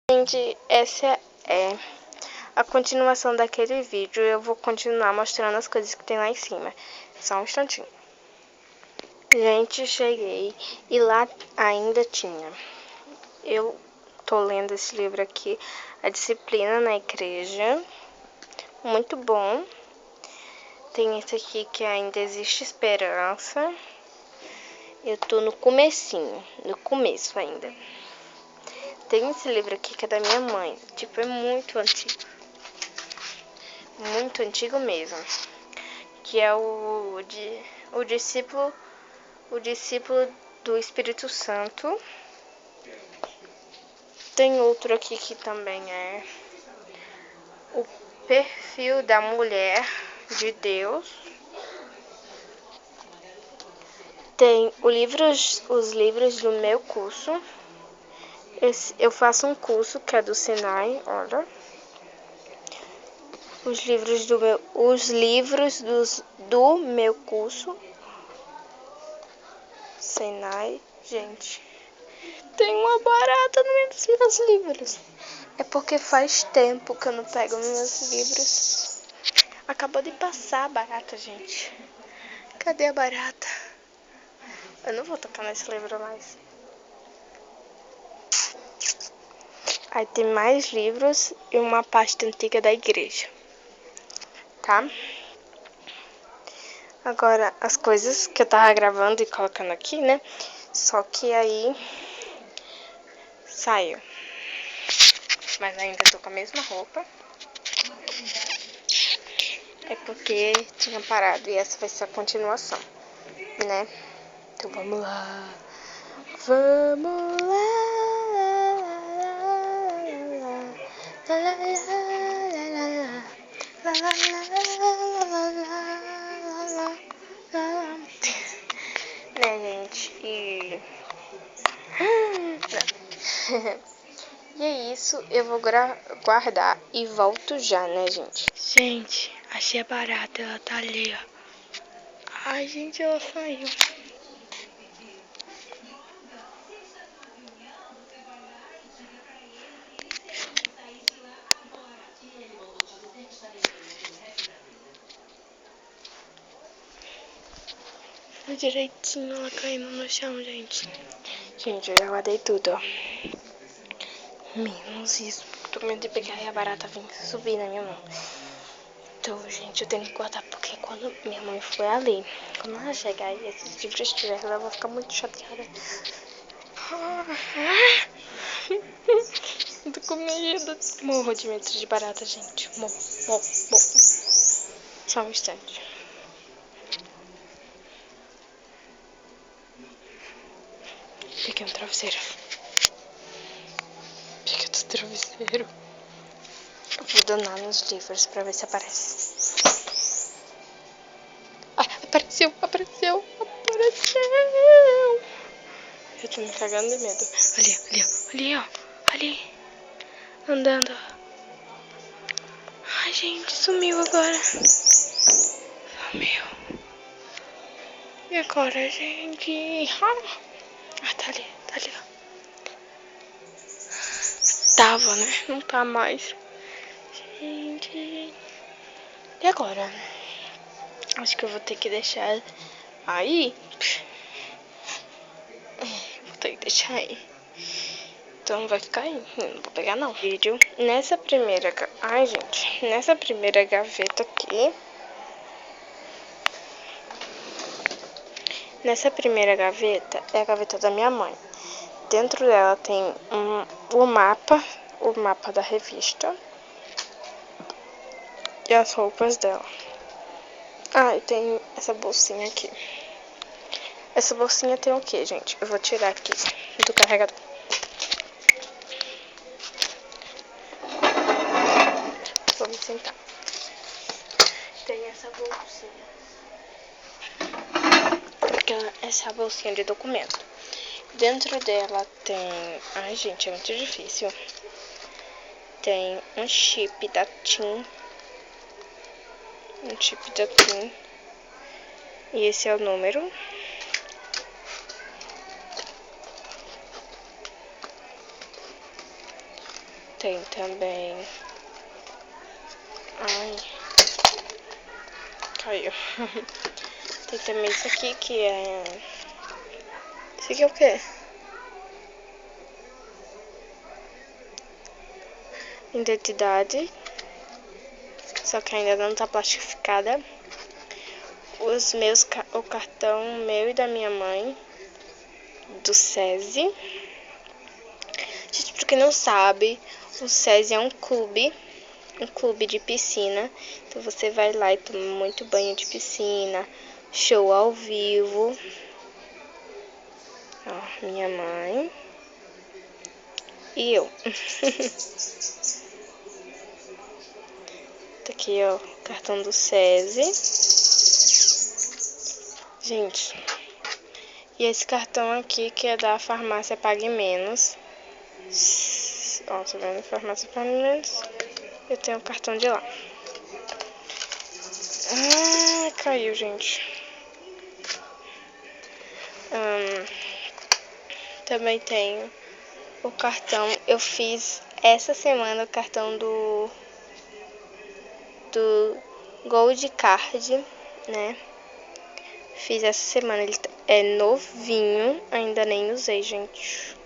Gente, essa é a continuação daquele vídeo. Eu vou continuar mostrando as coisas que tem lá em cima. Só um instantinho. Gente, cheguei e lá ainda tinha. Eu tô lendo esse livro aqui, A Disciplina na Igreja. Muito bom. Tem esse aqui que ainda existe esperança. Eu tô no comecinho, no começo ainda. Tem esse livro aqui que é da minha mãe. Tipo, é muito antigo. Muito antigo mesmo. Que é o discípulo do Espírito Santo. Tem outro aqui que também é o perfil da mulher de Deus. Tem os livros do meu curso. Eu faço um curso que é do Senai, olha. Os livros do meu curso. Senai, gente. Tem uma barata no meio dos meus livros. É porque faz tempo que eu não pego meus livros. Acabou de passar a barata, gente. Cadê a barata? Eu não vou tocar nesse livro mais. Aí tem mais livros e uma pasta antiga da igreja. Tá? Agora, as coisas que eu tava gravando e colocando aqui, né? Só que aí saiu. Mas ainda tô com a mesma roupa. É porque tinha parado e essa vai ser a continuação, né? Então vamos lá. Vamos lá. Né, gente? E é isso. Eu vou guardar e volto já, né, gente? Gente, achei a barata. Ela tá ali, ó. Ai, gente, ela saiu. Direitinho, ela caindo no chão, gente. Gente, eu já guardei tudo, ó. Menos isso. Tô com medo de pegar e a barata vir subir na minha mão. Então, gente, eu tenho que guardar porque quando minha mãe for ali, quando ela chegar e esses livros estiverem, ela vai ficar muito chateada. Eu tô com medo. Morro de medo de barata, gente. Morro. Só um instante. Peguei um travesseiro. Peguei outro travesseiro. Eu vou danar nos livros pra ver se aparece. Ah, apareceu. Eu tô me cagando de medo. Ali. Andando. Ai, gente, sumiu agora. Sumiu. E agora, gente? Ah, tá ali, ó. Tava, né? Não tá mais. Gente. E agora? Acho que eu vou ter que deixar aí. Vou ter que deixar aí. Então vai ficar aí. Não vou pegar não. Vídeo. Nessa primeira gaveta aqui. Nessa primeira gaveta é a gaveta da minha mãe. Dentro dela tem o mapa da revista e as roupas dela. Ah, e tem essa bolsinha aqui. Essa bolsinha tem o que, gente? Eu vou tirar aqui do carregador. Vou me sentar. Tem essa bolsinha. Essa bolsinha de documento. Dentro dela tem... Ai, gente, é muito difícil. Tem um chip da TIM. E esse é o número. Tem também. Ai. Caiu. Tem também isso aqui que é... Isso aqui é o quê? Identidade. Só que ainda não tá plastificada. O cartão meu e da minha mãe. Do SESI. Gente, pra quem não sabe, o SESI é um clube de piscina. Então você vai lá e toma muito banho de piscina, show ao vivo. Ó, minha mãe e eu. Tá aqui, ó, o cartão do SESI. Gente, e esse cartão aqui que é da farmácia Pague Menos. Ó, tá vendo? Farmácia Pague Menos. Eu tenho o cartão de lá. Ah, caiu, gente. Também tenho o cartão. Eu fiz essa semana o cartão do Gold Card, né? Fiz essa semana. Ele é novinho. Ainda nem usei, gente.